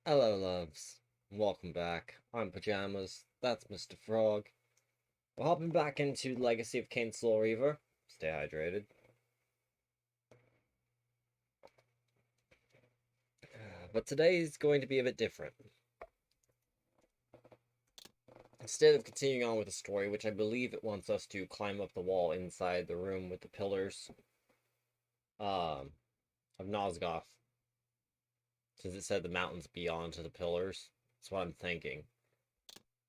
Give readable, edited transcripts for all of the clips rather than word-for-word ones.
Hello, loves. Welcome back. I'm Pajamas. That's Mr. Frog. We're hopping back into Legacy of Kain Reaver. Stay hydrated. But today's going to be a bit different. Instead of continuing on with the story, which I believe it wants us to climb up the wall inside the room with the pillars of Nosgoth, since it said the mountains beyond to the pillars. That's what I'm thinking.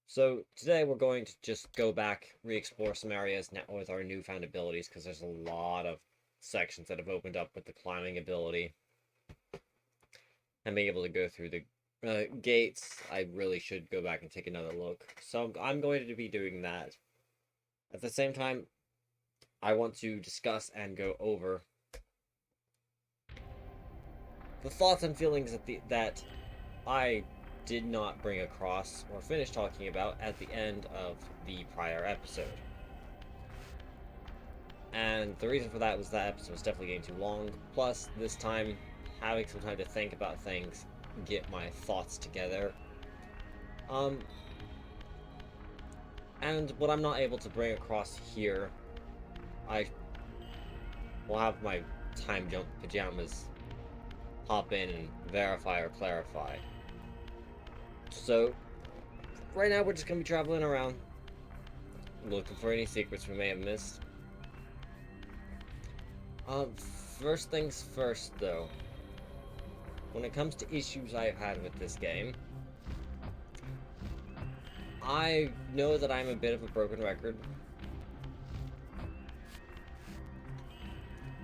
So today we're going to just go back, re-explore some areas now with our newfound abilities, because there's a lot of sections that have opened up with the climbing ability. And being able to go through the gates, I really should go back and take another look. So I'm going to be doing that. At the same time, I want to discuss and go over the thoughts and feelings that I did not bring across or finish talking about at the end of the prior episode. And the reason for that was that episode was definitely getting too long. Plus, this time, having some time to think about things, get my thoughts together. And what I'm not able to bring across here, I will have my time jump pajamas hop in and verify or clarify. So, right now we're just going to be traveling around, looking for any secrets we may have missed. First things first, though. When it comes to issues I've had with this game, I know that I'm a bit of a broken record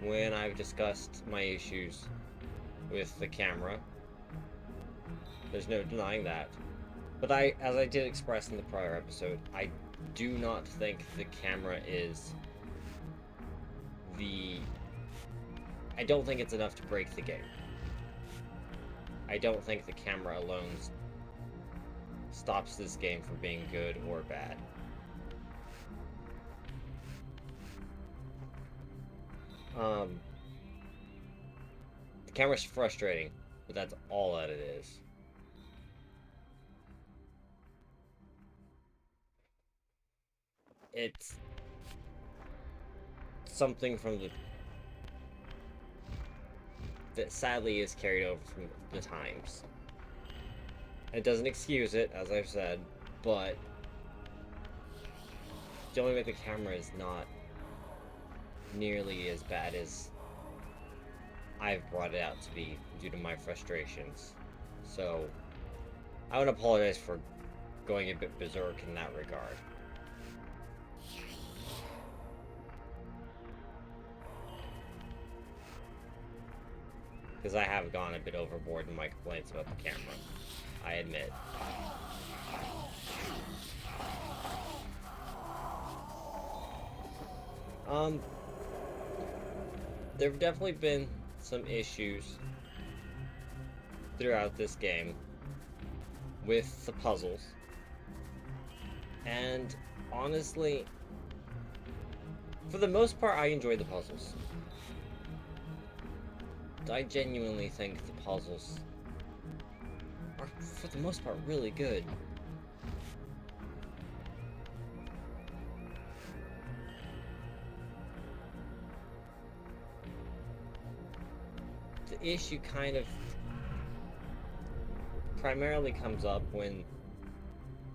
when I've discussed my issues with the camera. There's no denying that. But as I did express in the prior episode, I do not think the camera is I don't think it's enough to break the game. I don't think the camera alone stops this game from being good or bad. The camera's frustrating, but that's all that it is. It's something from that sadly is carried over from the times. It doesn't excuse it, as I've said, but dealing with the camera is not nearly as bad as I've brought it out to be due to my frustrations. So, I want to apologize for going a bit berserk in that regard. Because I have gone a bit overboard in my complaints about the camera. I admit. There have definitely been some issues throughout this game with the puzzles. And honestly, for the most part, I enjoy the puzzles. I genuinely think the puzzles are, for the most part, really good. The issue kind of primarily comes up when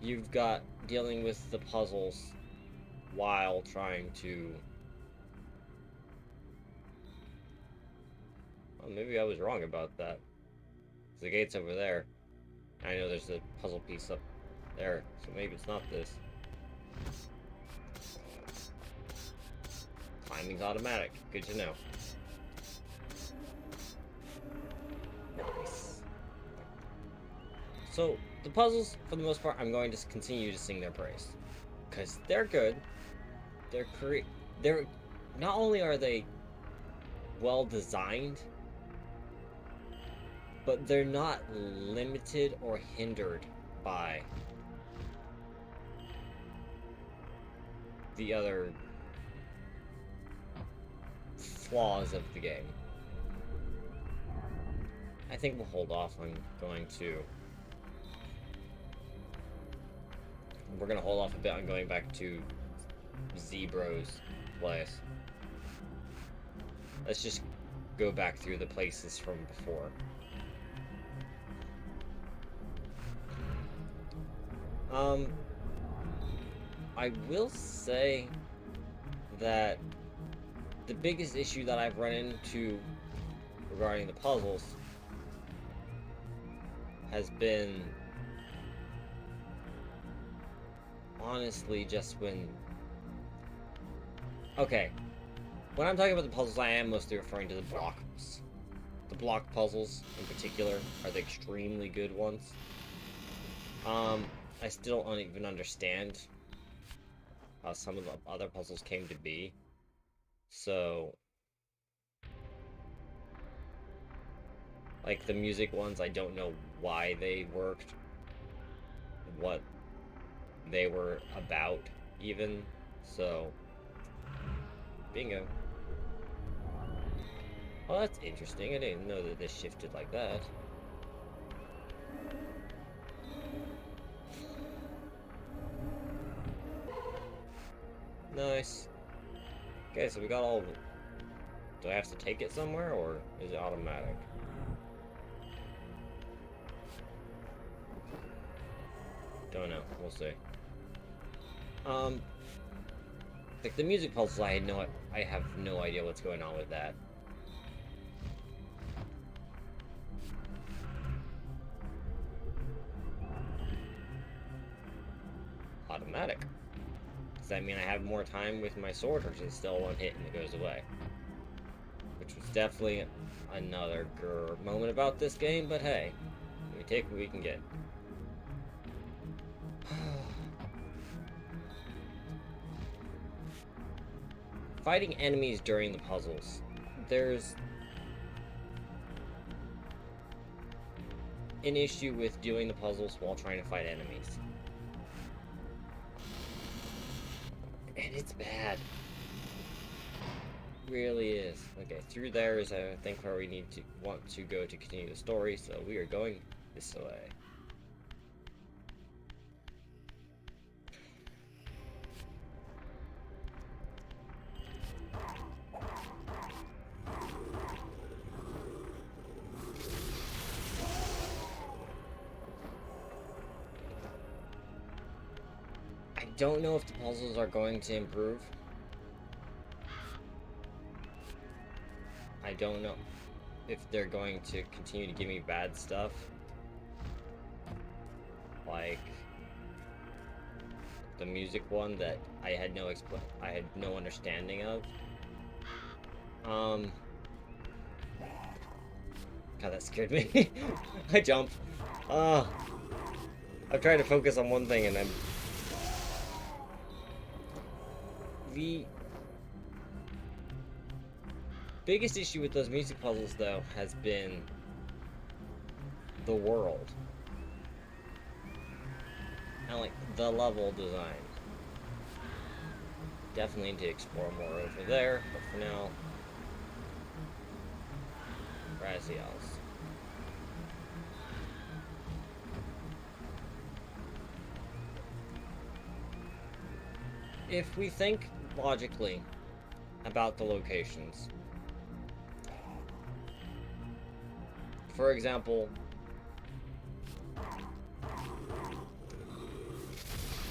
you've got dealing with the puzzles while trying to... Well, maybe I was wrong about that. The gate's over there. I know there's a puzzle piece up there, so maybe it's not this. Climbing's automatic. Good to know. Nice. So, the puzzles, for the most part, I'm going to continue to sing their praise. Because they're good. They're not only are they well designed, but they're not limited or hindered by the other flaws of the game. I think we'll hold off on going to We're gonna hold off a bit on going back to Zebro's place. Let's just go back through the places from before. I will say that the biggest issue that I've run into regarding the puzzles has been honestly just when... Okay, when I'm talking about the puzzles, I am mostly referring to the blocks. The block puzzles, in particular, are the extremely good ones. I still don't even understand how some of the other puzzles came to be. So, like the music ones, I don't know why they worked, what they were about, even. So, bingo. Oh, that's interesting. I didn't know that this shifted like that. Nice. Okay, so we got all of it. Do I have to take it somewhere, or is it automatic? Don't know. We'll see. Like the music puzzles, I have no idea what's going on with that. Automatic. Does that mean I have more time with my sword, or is it still one hit and it goes away? Which was definitely another grr moment about this game, but hey, we take what we can get. Fighting enemies during the puzzles. There's an issue with doing the puzzles while trying to fight enemies. And it's bad. Really is. Okay, through there is I think where we want to go to continue the story, so we are going this way. I don't know if the puzzles are going to improve. I don't know if they're going to continue to give me bad stuff. Like the music one that I had no understanding of. God, that scared me. I jumped. I'm trying to focus on one thing and I'm... The biggest issue with those music puzzles, though, has been the world. And, like, the level design. Definitely need to explore more over there, but for now... Gracias. If we think logically about the locations, for example,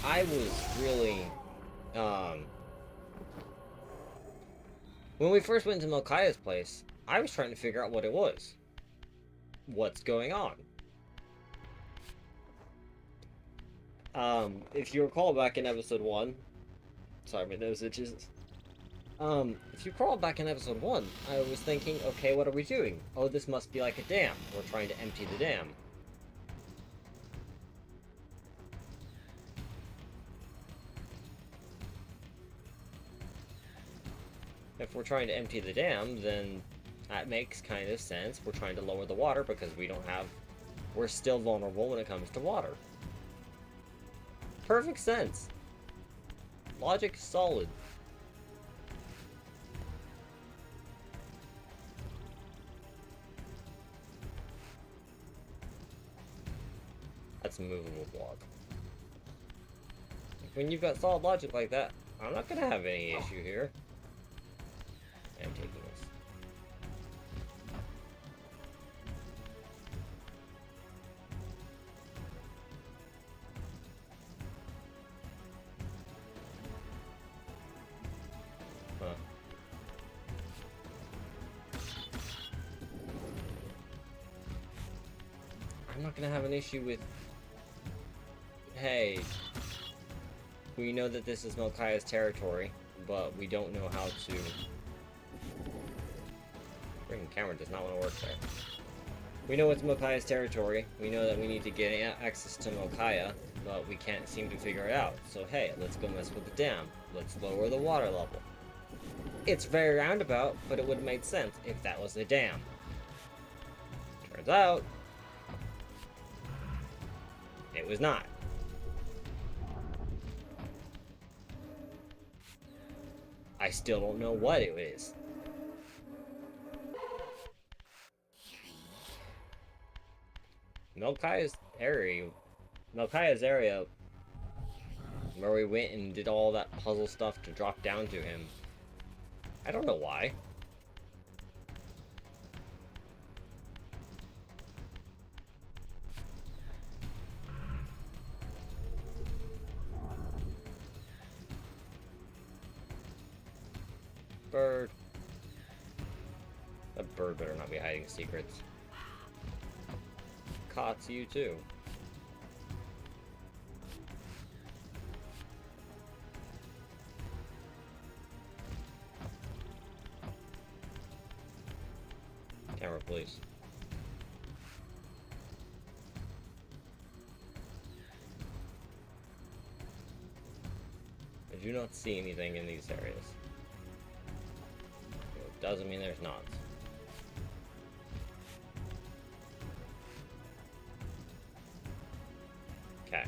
I was really, when we first went to Melchiah's place, I was trying to figure out what it was. What's going on? If you recall back in episode 1, sorry, my nose itches. If you recall back in episode 1, I was thinking, okay, what are we doing? Oh, this must be like a dam. We're trying to empty the dam. If we're trying to empty the dam, then that makes kind of sense. We're trying to lower the water because we're still vulnerable when it comes to water. Perfect sense. Logic solid. That's a movable block. when you've got solid logic like that, I'm not gonna have any issue here. I'm taking this. Huh. I'm not gonna have an issue with... Hey, we know that this is Melchiah's territory, but we don't know how to... Freaking camera does not want to work there. We know it's Melchiah's territory, we know that we need to get access to Melchiah, but we can't seem to figure it out. So hey, let's go mess with the dam. Let's lower the water level. It's very roundabout, but it would have made sense if that was the dam. Turns out, it was not. I still don't know what it is. Melchiah's area, where we went and did all that puzzle stuff to drop down to him. I don't know why. Bird. That bird better not be hiding secrets. Cots, you too. Camera, please. I do not see anything in these areas. It doesn't mean there's not. Okay.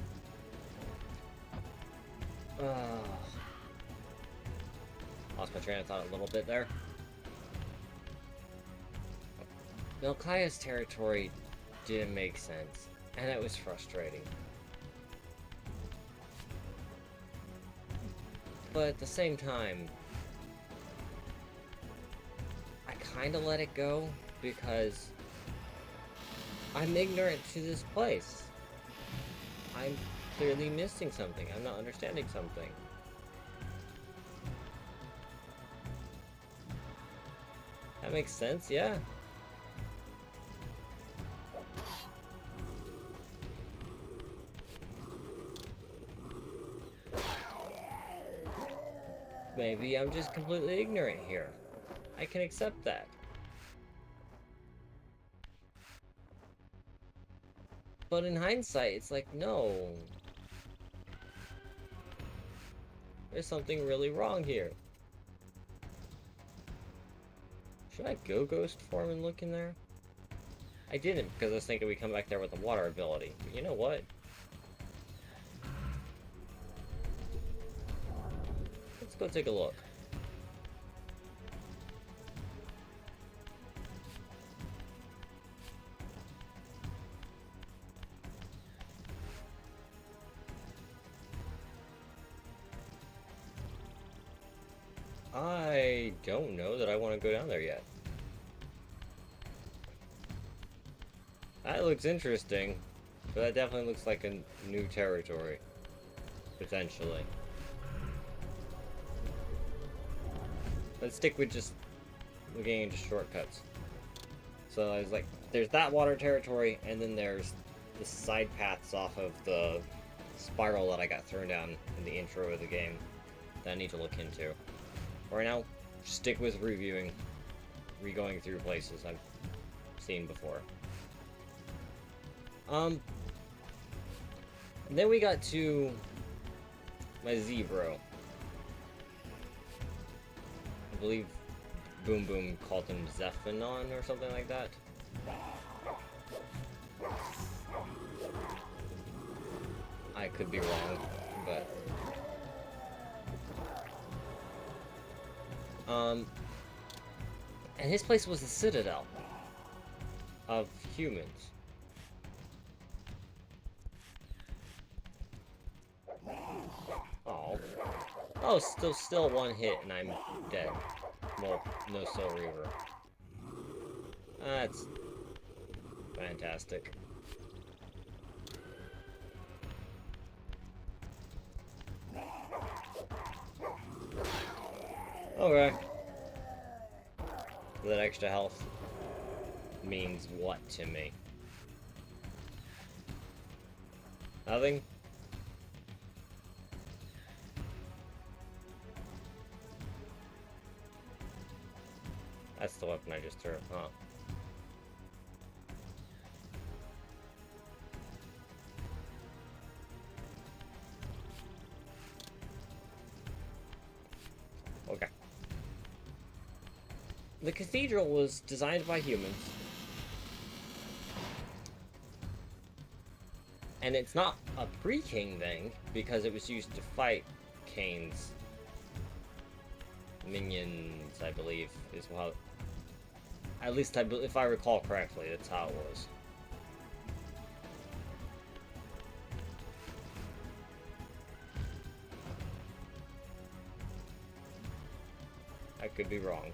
Lost my train of thought a little bit there. Melchiah's territory didn't make sense, and it was frustrating. But at the same time, I kind of let it go because I'm ignorant to this place. I'm clearly missing something. I'm not understanding something. That makes sense, yeah. Maybe I'm just completely ignorant here. I can accept that. But in hindsight, it's like, no. There's something really wrong here. Should I go ghost form and look in there? I didn't, because I was thinking we'd come back there with the water ability. But you know what? Let's go take a look. I don't know that I want to go down there yet. That looks interesting, but that definitely looks like a new territory, potentially. Let's stick with just looking into shortcuts. So I was like, there's that water territory, and then there's the side paths off of the spiral that I got thrown down in the intro of the game that I need to look into. Right now, stick with reviewing, re-going through places I've seen before. And then we got to my Zebro. I believe Boom Boom called him Zephanon or something like that. I could be wrong, but... and his place was the Citadel of humans. Oh, still one hit and I'm dead. Well, no Soul Reaver. That's fantastic. Okay. That extra health means what to me? Nothing? That's the weapon I just threw, huh? Okay. The cathedral was designed by humans. And it's not a pre-King thing, because it was used to fight Kain's minions, I believe, is how... At least, if I recall correctly, that's how it was. I could be wrong.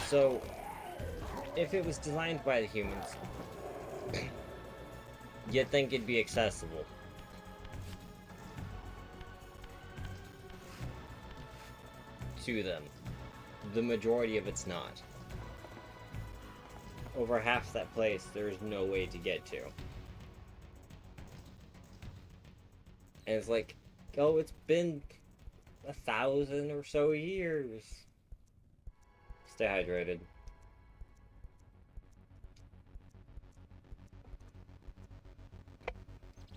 So, if it was designed by the humans, you'd think it'd be accessible. To them. The majority of it's not. Over half that place, there's no way to get to. And it's like, oh, it's been 1,000 or so years. Stay hydrated.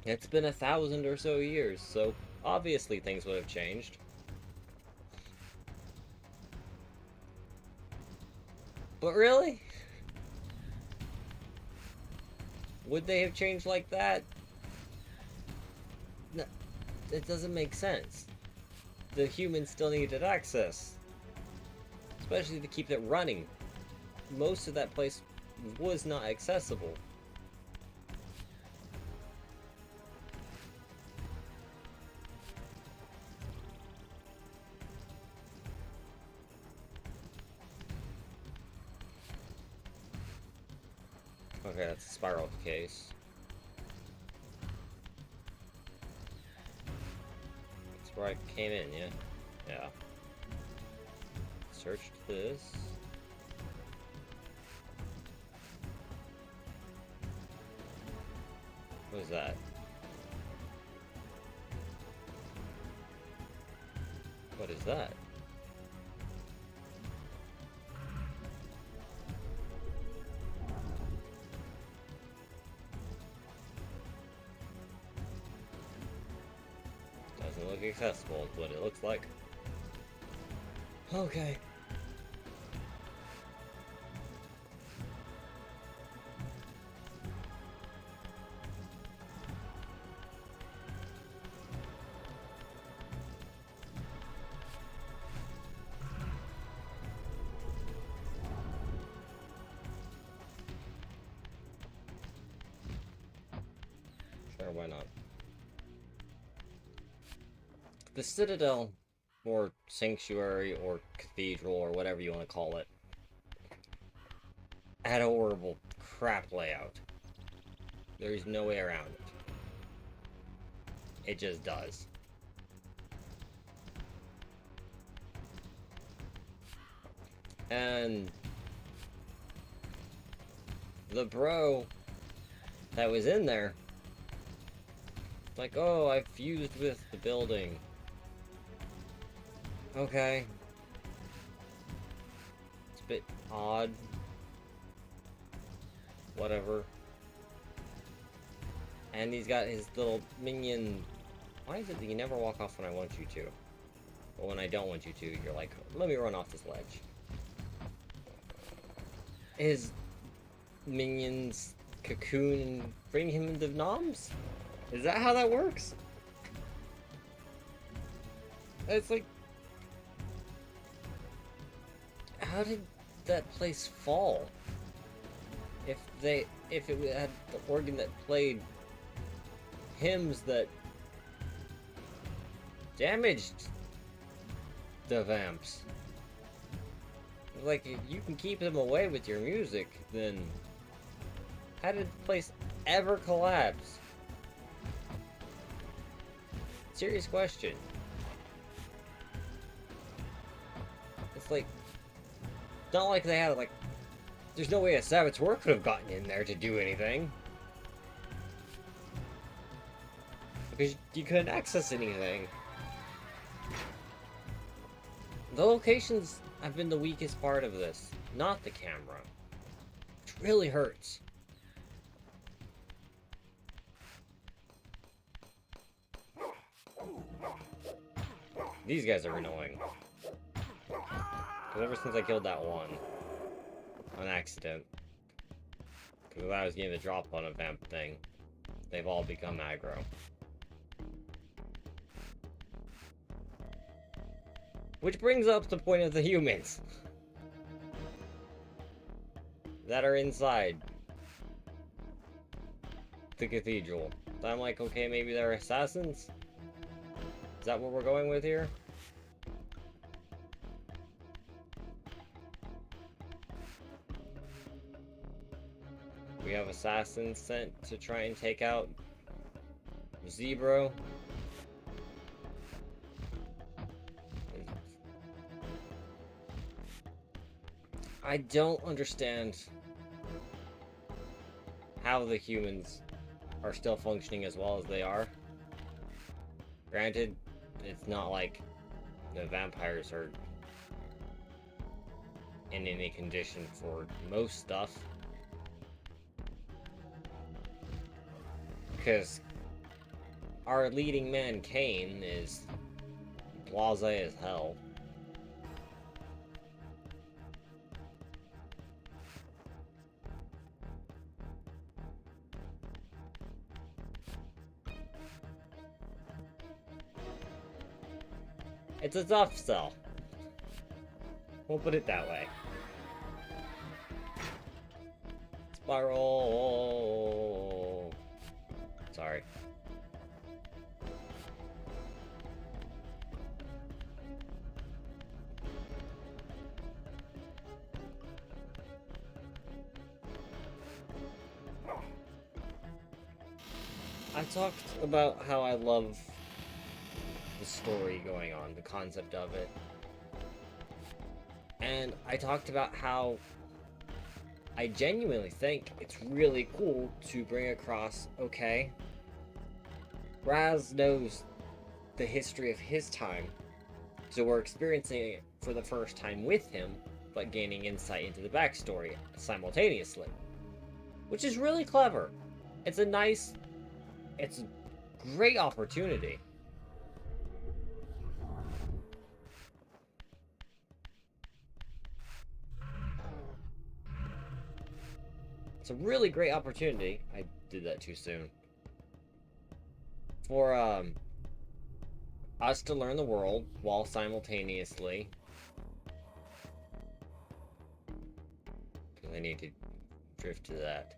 It's been 1,000 or so years, so obviously things would have changed. But really? Would they have changed like that? No, it doesn't make sense. The humans still needed access. Especially to keep it running. Most of that place was not accessible. Okay, that's a spiral case. That's where I came in, yeah? Yeah. Searched this. What is that? What is that? Doesn't look accessible, is what it looks like. Okay. Sure, why not? The Citadel, or Sanctuary, or Cathedral, or whatever you want to call it, had a horrible crap layout. There's no way around it. It just does. And the bro that was in there, like, oh, I fused with the building. Okay. It's a bit odd. Whatever. And he's got his little minion. Why is it that you never walk off when I want you to? But when I don't want you to, you're like, let me run off this ledge. His minions cocoon and bring him into noms? Is that how that works? It's like... How did that place fall? If it had the organ that played hymns that damaged the vamps. Like, if you can keep them away with your music, then how did the place ever collapse? Serious question. It's like, not like they had, like, there's no way a saboteur could have gotten in there to do anything. Because you couldn't access anything. The locations have been the weakest part of this, not the camera. Which really hurts. These guys are annoying. Because ever since I killed that one on accident, because I was getting the drop on a vamp thing, they've all become aggro. Which brings up the point of the humans that are inside the cathedral. So I'm like, okay, maybe they're assassins? Is that what we're going with here? We have assassins sent to try and take out Zebro. I don't understand how the humans are still functioning as well as they are. Granted, it's not like the vampires are in any condition for most stuff. Because our leading man, Kain, is blasé as hell. It's a tough sell. We'll put it that way. Spiral. Sorry. I talked about how I love the story going on, the concept of it. And I talked about how I genuinely think it's really cool to bring across, okay, Raz knows the history of his time, so we're experiencing it for the first time with him, but gaining insight into the backstory simultaneously. Which is really clever. It's a great opportunity. It's a really great opportunity. I did that too soon. For us to learn the world while simultaneously. Because I need to drift to that.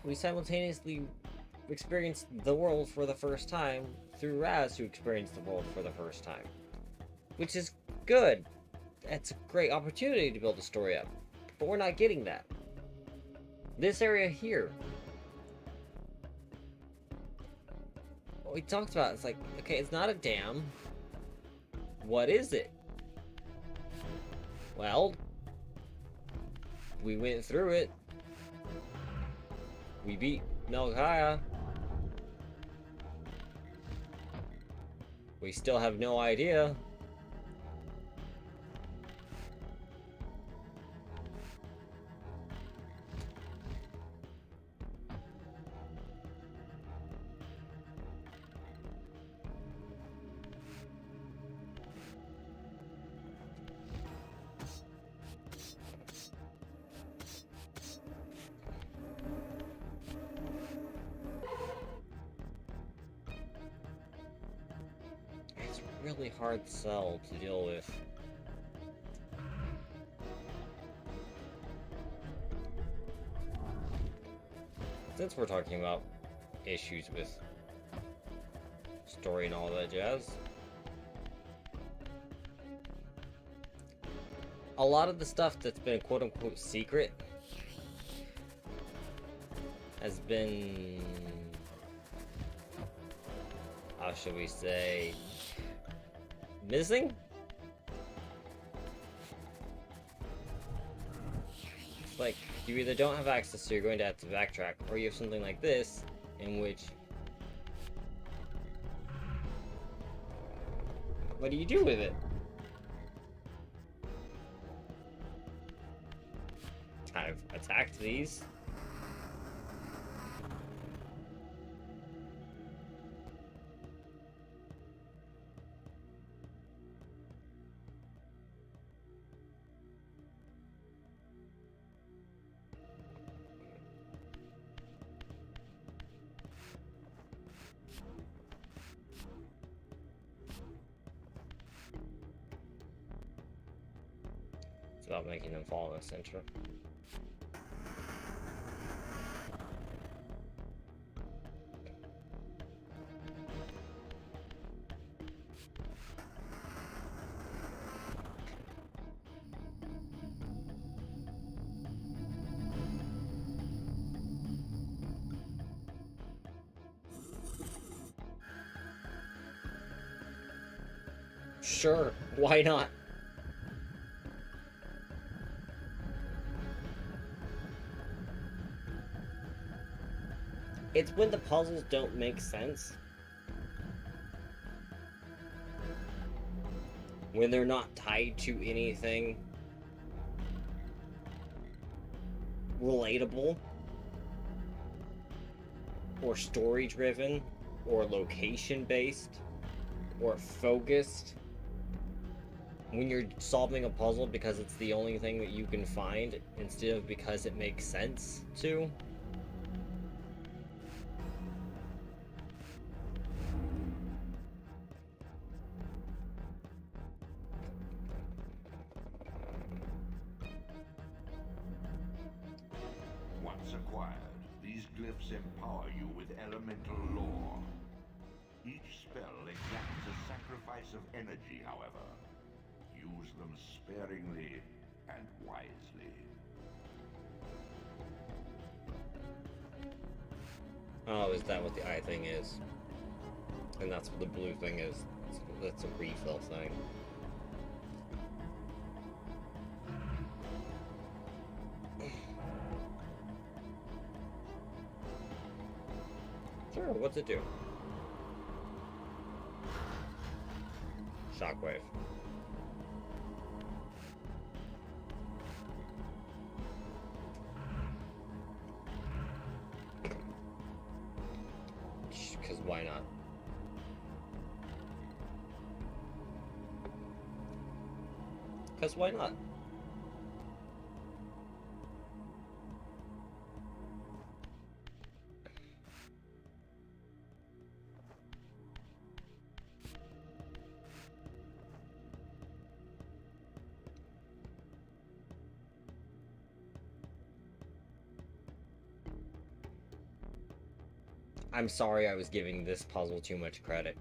We simultaneously experienced the world for the first time through Raz, who experienced the world for the first time. Which is good. That's a great opportunity to build a story up. But we're not getting that. This area here. What we talked about, it's like, okay, it's not a dam. What is it? Well, we went through it. We beat Melkaya. We still have no idea. really hard cell to deal with. Since we're talking about issues with story and all that jazz, a lot of the stuff that's been quote-unquote secret has been, how should we say, missing? It's like, you either don't have access, so you're going to have to backtrack, or you have something like this, in which... what do you do with it? I've attacked these. It's about making them fall in the center. Sure, why not? It's when the puzzles don't make sense. When they're not tied to anything relatable, or story driven, or location based, or focused. When you're solving a puzzle because it's the only thing that you can find, instead of because it makes sense to. Once acquired, these glyphs empower you with elemental lore. Each spell exacts a sacrifice of energy, however. Use them sparingly and wisely. Oh, is that what the eye thing is? And that's what the blue thing is. That's a refill thing. Sure, what's it do? Shockwave. Because why not? Because why not? I'm sorry I was giving this puzzle too much credit.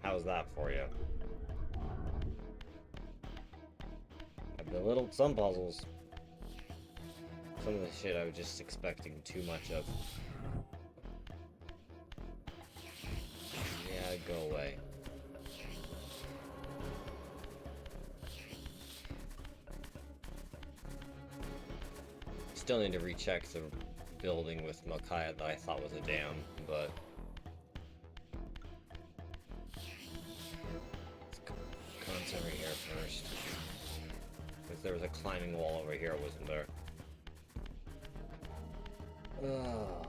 How's that for you? I've belittled some puzzles. Some of the shit I was just expecting too much of. Yeah, go away. Still need to recheck the building with Mokaya that I thought was a dam, but... let's go over here first. Because there was a climbing wall over here, wasn't there? Ugh.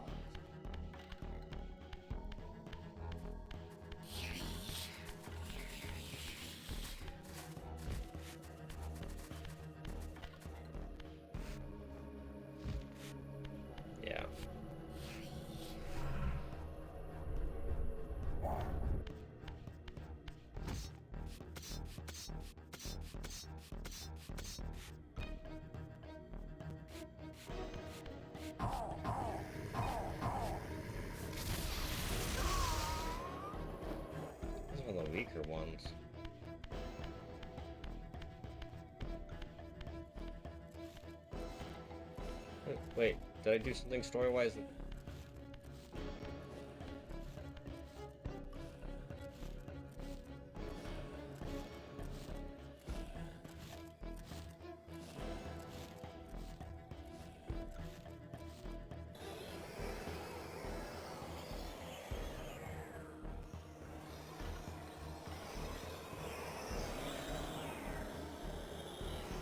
These are one of the weaker ones. Wait, did I do something story-wise?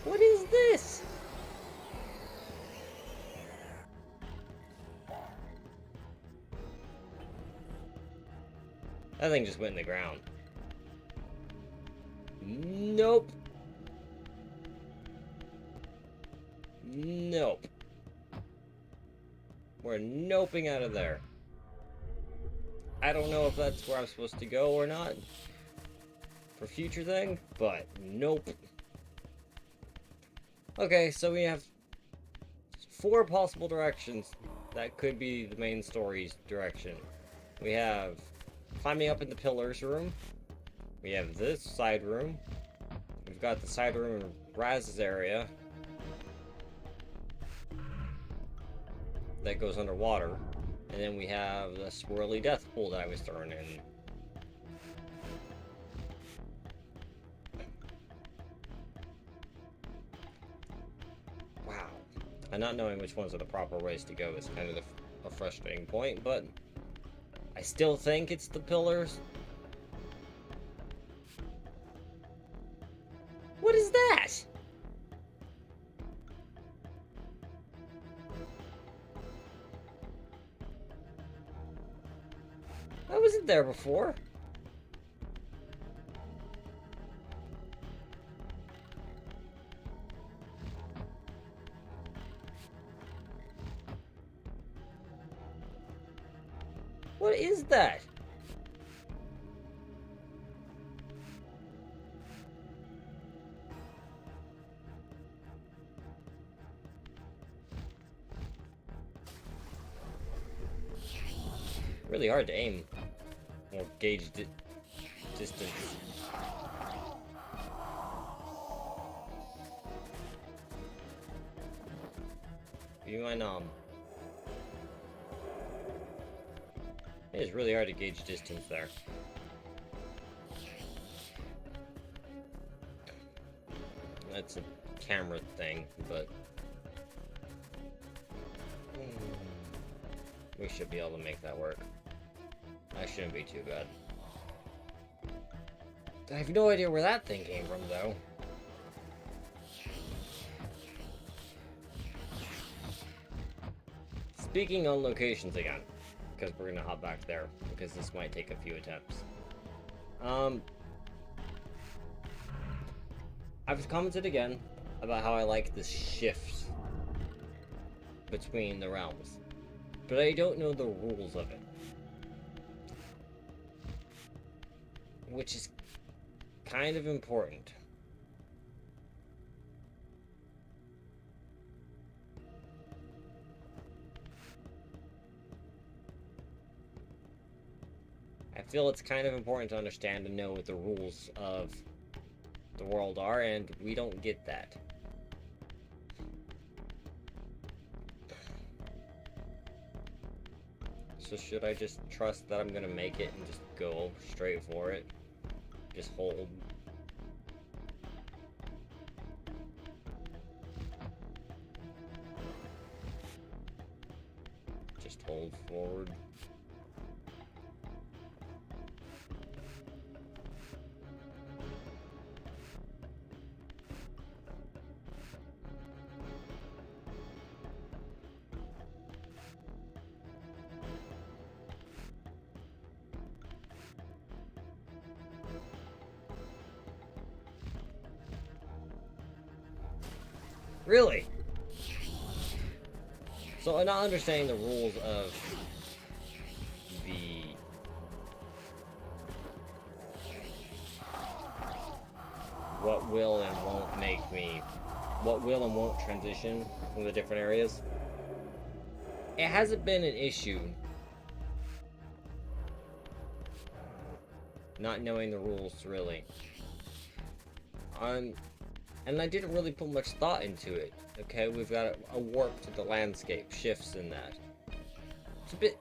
What is this? That thing just went in the ground. Nope. Nope. We're noping out of there. I don't know if that's where I'm supposed to go or not for future thing, but nope. Okay, so we have 4 possible directions that could be the main story's direction. We have climbing up in the pillars room. We have this side room. We've got the side room in Raz's area that goes underwater. And then we have the swirly death pool that I was thrown in. Wow. And not knowing which ones are the proper ways to go is kind of a frustrating point, but I still think it's the pillars. What is that? That wasn't there before. What is that? Really hard to aim or gauge distance. Be my nom. It is really hard to gauge distance there. That's a camera thing, but we should be able to make that work. That shouldn't be too bad. I have no idea where that thing came from, though. Speaking on locations again, because we're gonna hop back there, because this might take a few attempts. I've commented again about how I like this shift between the realms, but I don't know the rules of it, which is kind of important. I feel it's kind of important to understand and know what the rules of the world are, and we don't get that. So should I just trust that I'm gonna make it and just go straight for it? Just hold. Just hold forward. Really? So I'm not understanding the rules of the what will and won't make me, what will and won't transition from the different areas. it hasn't been an issue not knowing the rules, really. And I didn't really put much thought into it. Okay, we've got a warp to the landscape, shifts in that. It's a bit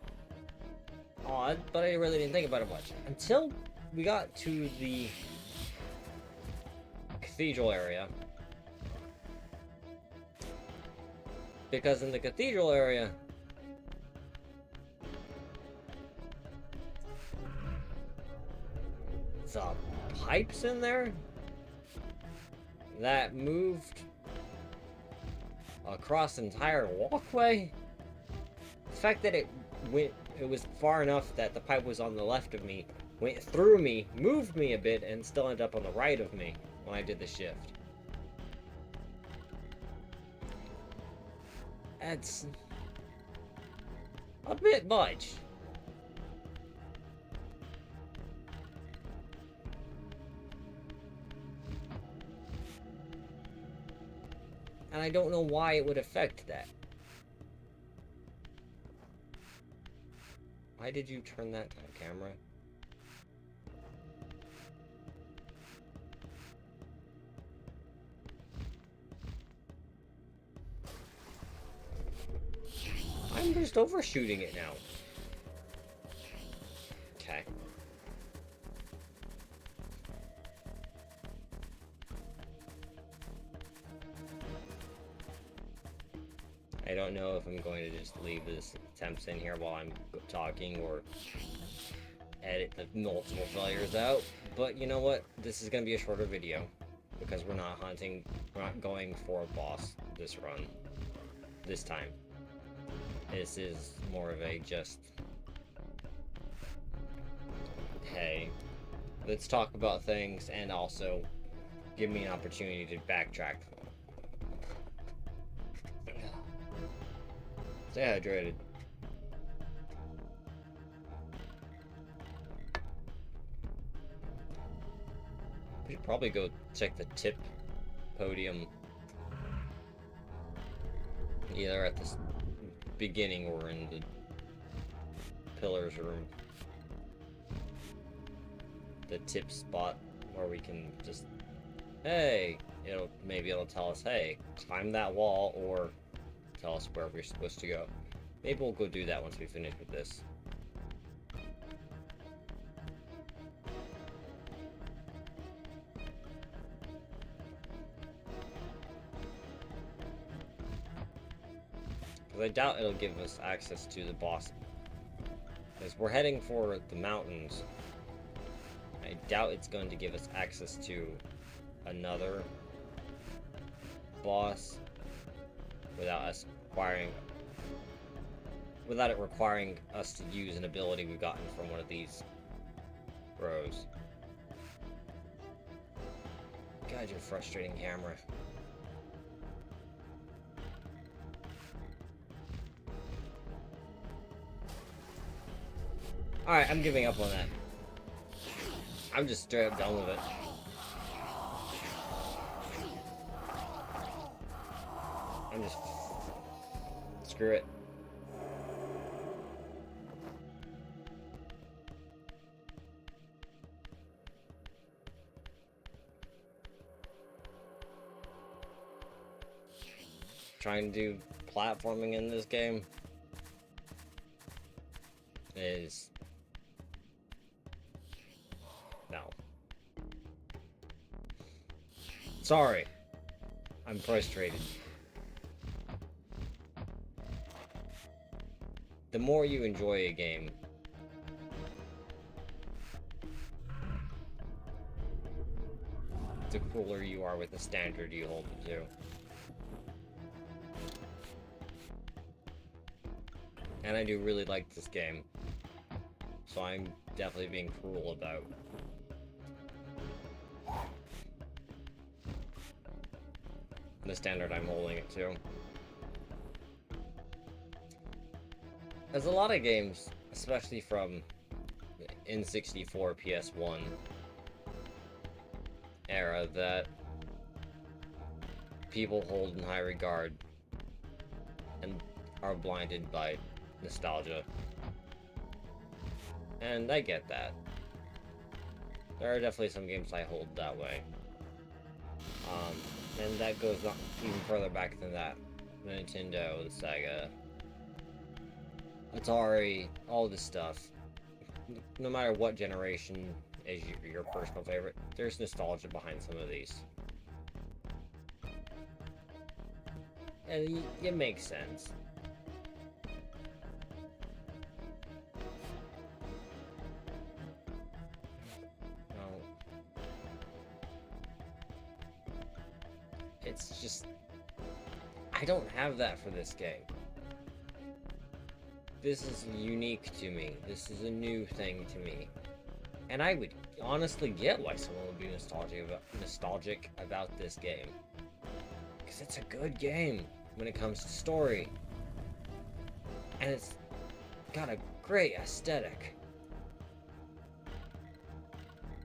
odd, but I really didn't think about it much. Until we got to the cathedral area. Because in the cathedral area, the pipes in there that moved across the entire walkway. The fact that it was far enough that the pipe was on the left of me, went through me, moved me a bit, and still ended up on the right of me when I did the shift. That's a bit much. And I don't know why it would affect that. Why did you turn that camera? I'm just overshooting it now. Okay. I don't know if I'm going to just leave this attempts in here while I'm talking or edit the multiple failures out. But you know what? This is going to be a shorter video because we're not going for a boss this run. This time. This is more of a just, hey, let's talk about things and also give me an opportunity to backtrack. Stay hydrated. We should probably go check the tip podium either at the beginning or in the pillars room. The tip spot where we can just, hey, maybe it'll tell us, hey, climb that wall, or tell us where we're supposed to go. Maybe we'll go do that once we finish with this. Because I doubt it'll give us access to the boss. Because we're heading for the mountains. I doubt it's going to give us access to another boss without it requiring us to use an ability we've gotten from one of these bros. God, you're frustrating camera. Alright, I'm giving up on that. I'm just straight up done with it. I'm just... Screw it. Trying to do platforming in this game is... no. Sorry. I'm frustrated. The more you enjoy a game, the cooler you are with the standard you hold it to. And I do really like this game, so I'm definitely being cruel about the standard I'm holding it to. There's a lot of games, especially from N64, PS1 era, that people hold in high regard and are blinded by nostalgia. And I get that. There are definitely some games I hold that way. And that goes on even further back than that. The Nintendo, the Sega, Atari, all this stuff. No matter what generation is your personal favorite, there's nostalgia behind some of these. And it makes sense. It's just... I don't have that for this game. This is unique to me. This is a new thing to me. And I would honestly get why someone would be nostalgic about this game. Because it's a good game when it comes to story. And it's got a great aesthetic.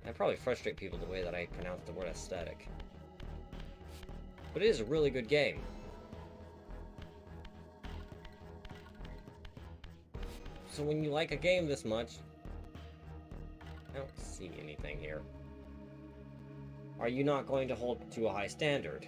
I probably frustrate people the way that I pronounce the word aesthetic. But it is a really good game. So when you like a game this much, I don't see anything here. Are you not going to hold to a high standard?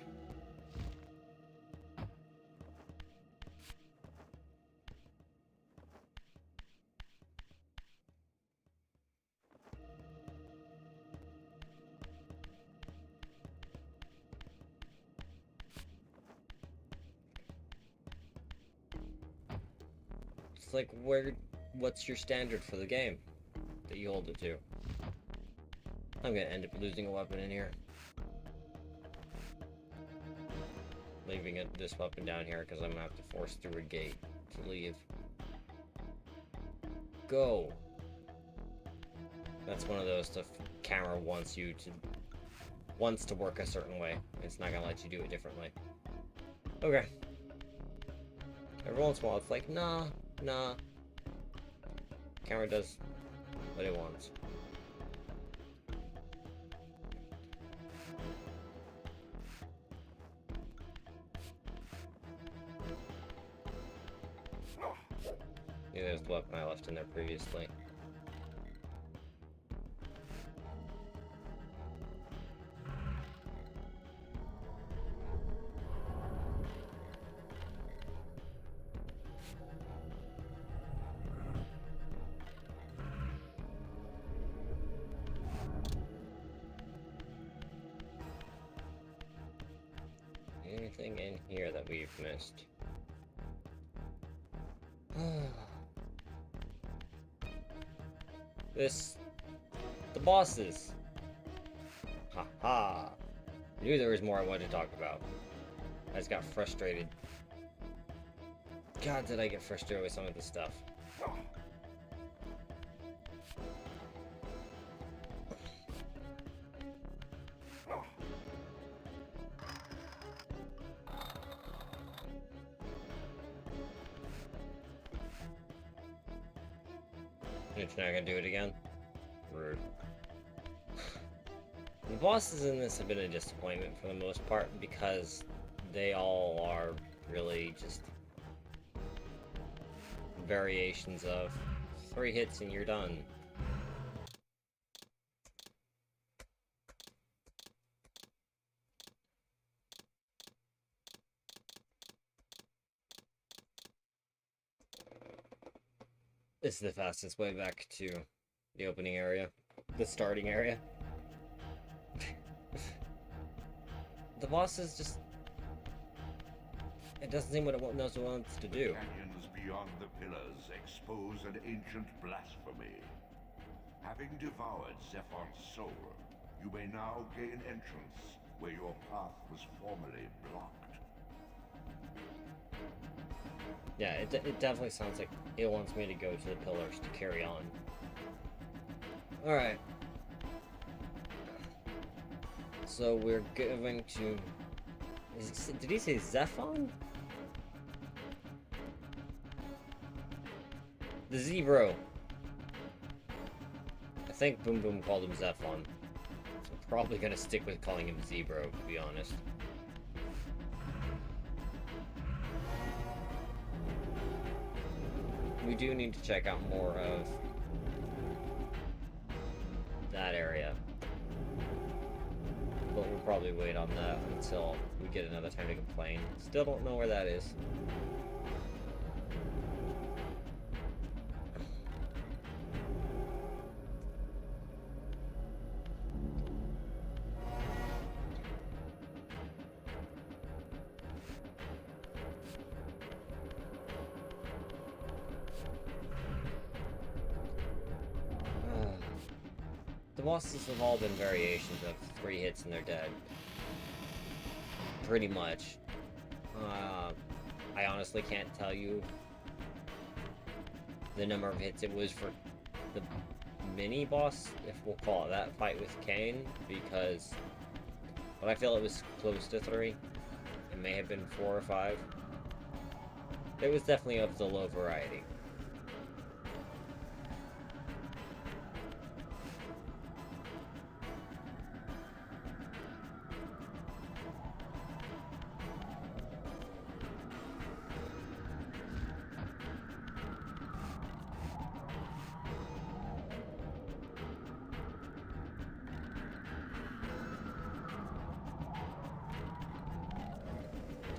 It's like, what's your standard for the game that you hold it to? I'm gonna end up losing a weapon in here. Leaving this weapon down here because I'm gonna have to force through a gate to leave. Go! That's one of those the camera wants to work a certain way. It's not gonna let you do it differently. Okay. Every once in a while it's like, nah. Camera does what it wants. Yeah, there's the weapon I left in there previously. Anything in here that we've missed? The bosses. Haha. I knew there was more I wanted to talk about. I just got frustrated. God, did I get frustrated with some of this stuff. You're not gonna do it again? Rude. The bosses in this have been a disappointment for the most part because they all are really just variations of 3 hits and you're done. This is the fastest way back to the opening area. The starting area. The boss is just... It doesn't seem what it knows what it wants to do. Canyons beyond the pillars expose an ancient blasphemy. Having devoured Zephon's soul, you may now gain entrance where your path was formerly blocked. Yeah, it definitely sounds like it wants me to go to the pillars to carry on. Alright. So we're going to... did he say Zephon? The Zebro. I think Boom Boom called him Zephon. So I'm probably gonna stick with calling him Zebro, to be honest. we do need to check out more of that area. But we'll probably wait on that until we get another time to complain. Still don't know where that is. The bosses have all been variations of 3 hits and they're dead. Pretty much. I honestly can't tell you the number of hits it was for the mini boss, if we'll call it that, fight with Kain, because but I feel it was close to 3. It may have been 4 or 5. It was definitely of the low variety.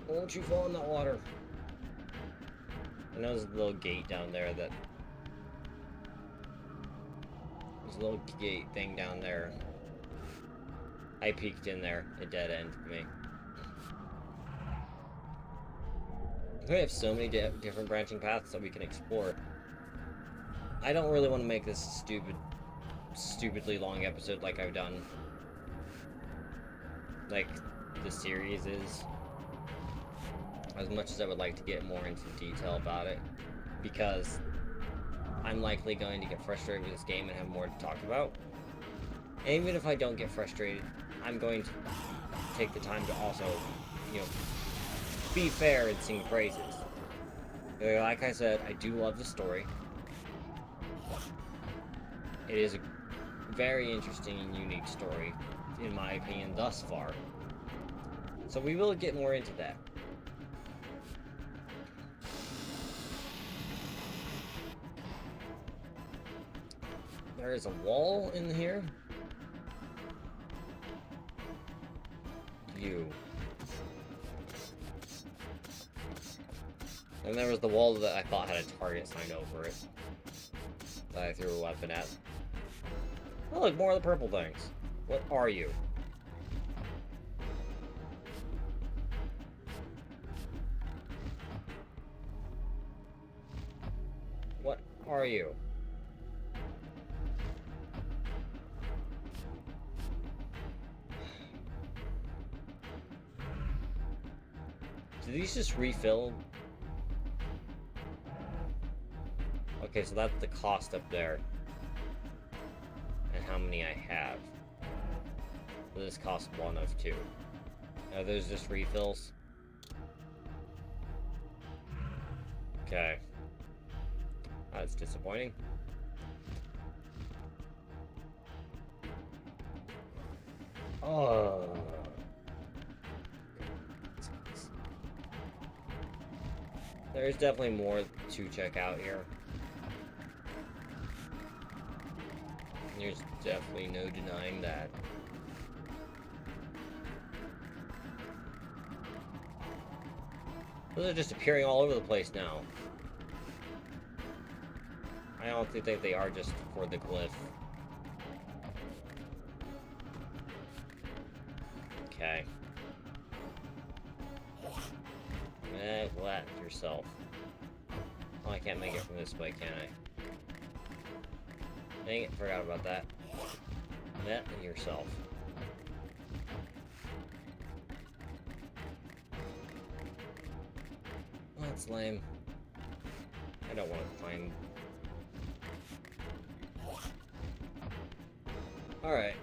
Won't you fall in that water? I know there's a little gate down there that... There's a little gate thing down there. I peeked in there. It dead ended me. We have so many different branching paths that we can explore. I don't really want to make this a stupidly long episode like I've done. Like the series is. As much as I would like to get more into detail about it, because I'm likely going to get frustrated with this game and have more to talk about. And even if I don't get frustrated, I'm going to take the time to also, you know, be fair and sing praises. Like I said, I do love the story. It is a very interesting and unique story, in my opinion, thus far. So we will get more into that. There is a wall in here. You. And there was the wall that I thought had a target signed over it. That I threw a weapon at. Oh, look, more of the purple things. What are you? What are you? Do these just refill? Okay, so that's the cost up there. And how many I have. So this costs 1 of 2. Are those just refills? Okay. That's disappointing. Oh. There's definitely more to check out here. There's definitely no denying that. Those are just appearing all over the place now. I don't think they are just for the glyph. Okay. Let yourself. Oh, I can't make it from this way, can I? Dang it, forgot about that. Net yourself. Oh, that's lame. I don't want to climb. Alright.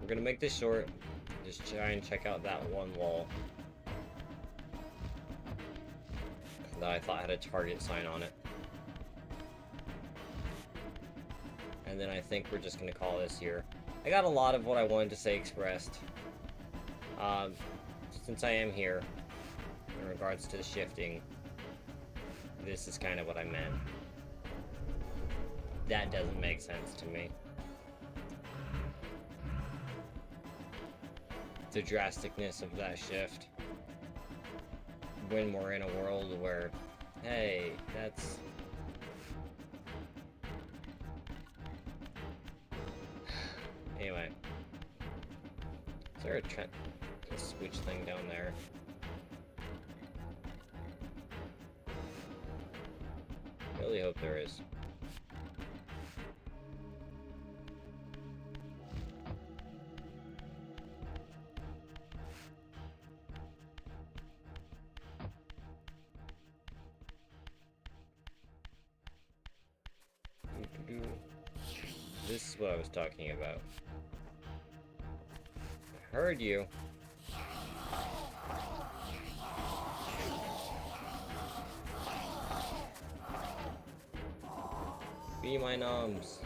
We're gonna make this short. Just try and check out that one wall. that I thought had a target sign on it. And then I think we're just going to call this here. I got a lot of what I wanted to say expressed. Since I am here, in regards to the shifting, this is kind of what I meant. That doesn't make sense to me. The drasticness of that shift. When we're in a world where, hey, that's... Anyway. Is there a switch thing down there? Really hope there is. This is what I was talking about. I heard you. Be my noms.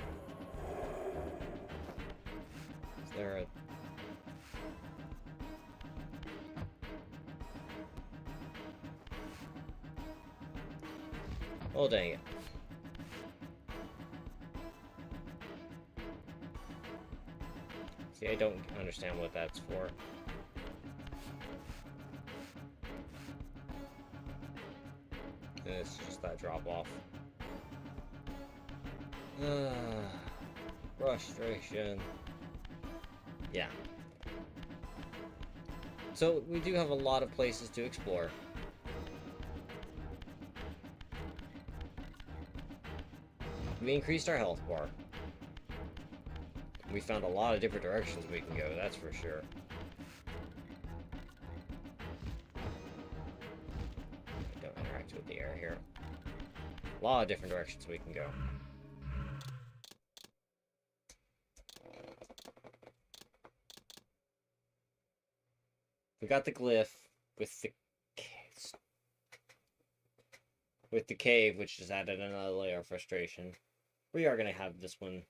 Is there a... Oh, dang it. See, I don't understand what that's for. And it's just that drop off. Frustration. Yeah. So, we do have a lot of places to explore. We increased our health bar. We found a lot of different directions we can go, that's for sure. Don't interact with the air here. A lot of different directions we can go. We got the glyph with the cave, which just added another layer of frustration. We are gonna have this one.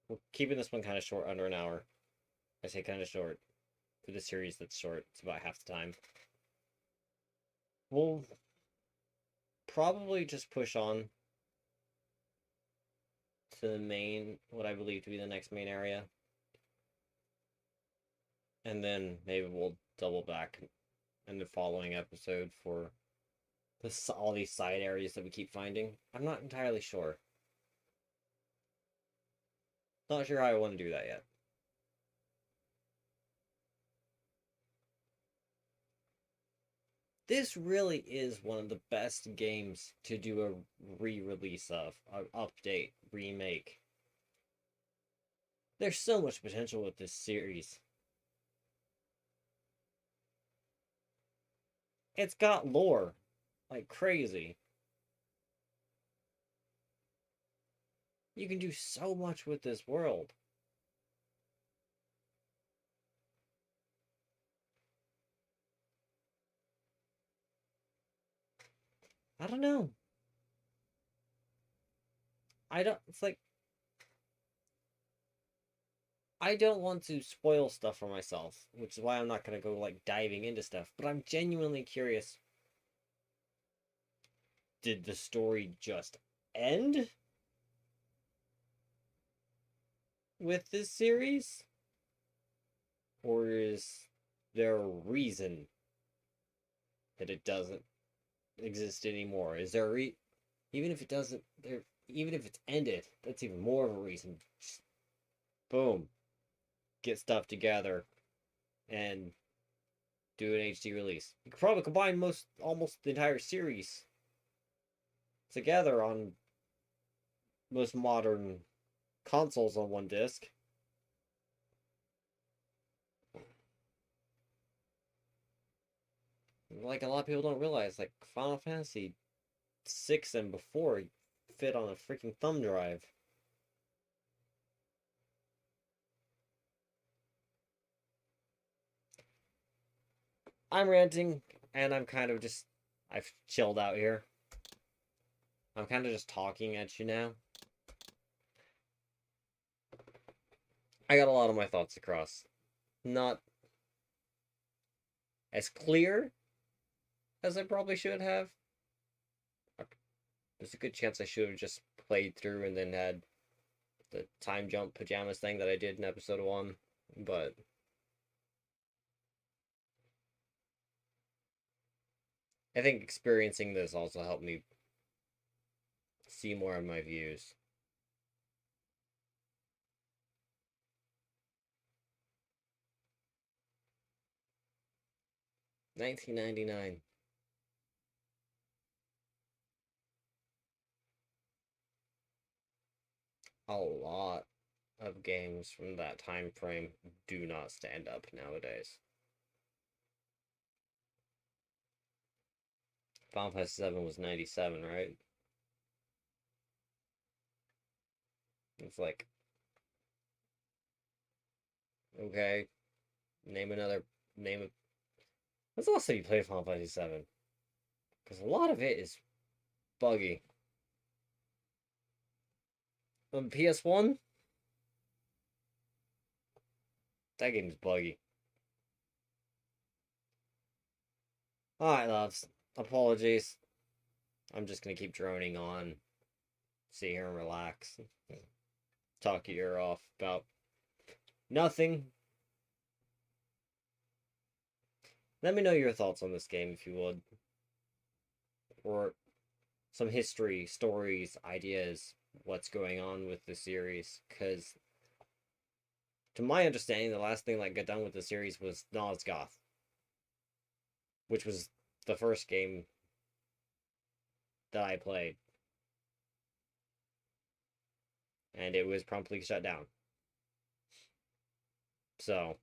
We're keeping this one kind of short, under an hour. I say kind of short. For the series that's short, it's about half the time. We'll probably just push on to the main, what I believe to be the next main area. And then maybe we'll double back in the following episode for all these side areas that we keep finding. I'm not entirely sure. Not sure how I want to do that yet. This really is one of the best games to do a re-release of, an update, remake. There's so much potential with this series. It's got lore like crazy. You can do so much with this world. I don't know. It's like, I don't want to spoil stuff for myself, which is why I'm not going to go, like, diving into stuff, but I'm genuinely curious. Did the story just end with this series? Or is there a reason that it doesn't exist anymore? Is there even if it doesn't, even if it's ended, that's even more of a reason. Just, boom. Get stuff together and do an HD release. You could probably combine almost the entire series together on most modern consoles on one disc. Like, a lot of people don't realize, like, Final Fantasy 6 and before fit on a freaking thumb drive. I'm ranting, and I'm kind of just... I've chilled out here. I'm kind of just talking at you now. I got a lot of my thoughts across. Not as clear as I probably should have. There's a good chance I should have just played through and then had the time jump pajamas thing that I did in episode 1, but I think experiencing this also helped me see more of my views. $19.99. A lot of games from that time frame do not stand up nowadays. Final Fantasy VII was 97, right? It's like, okay, name another name. Let's also you play Final Fantasy VII, because a lot of it is buggy. On PS1, that game's buggy. Alright, loves. Apologies. I'm just gonna keep droning on. Sit here and relax. Talk your ear off about nothing. Let me know your thoughts on this game if you would. Or some history, stories, ideas, what's going on with the series. Because, to my understanding, the last thing that got done with the series was Nosgoth, which was the first game that I played. And it was promptly shut down. So,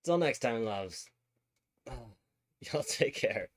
till next time, loves. Y'all take care.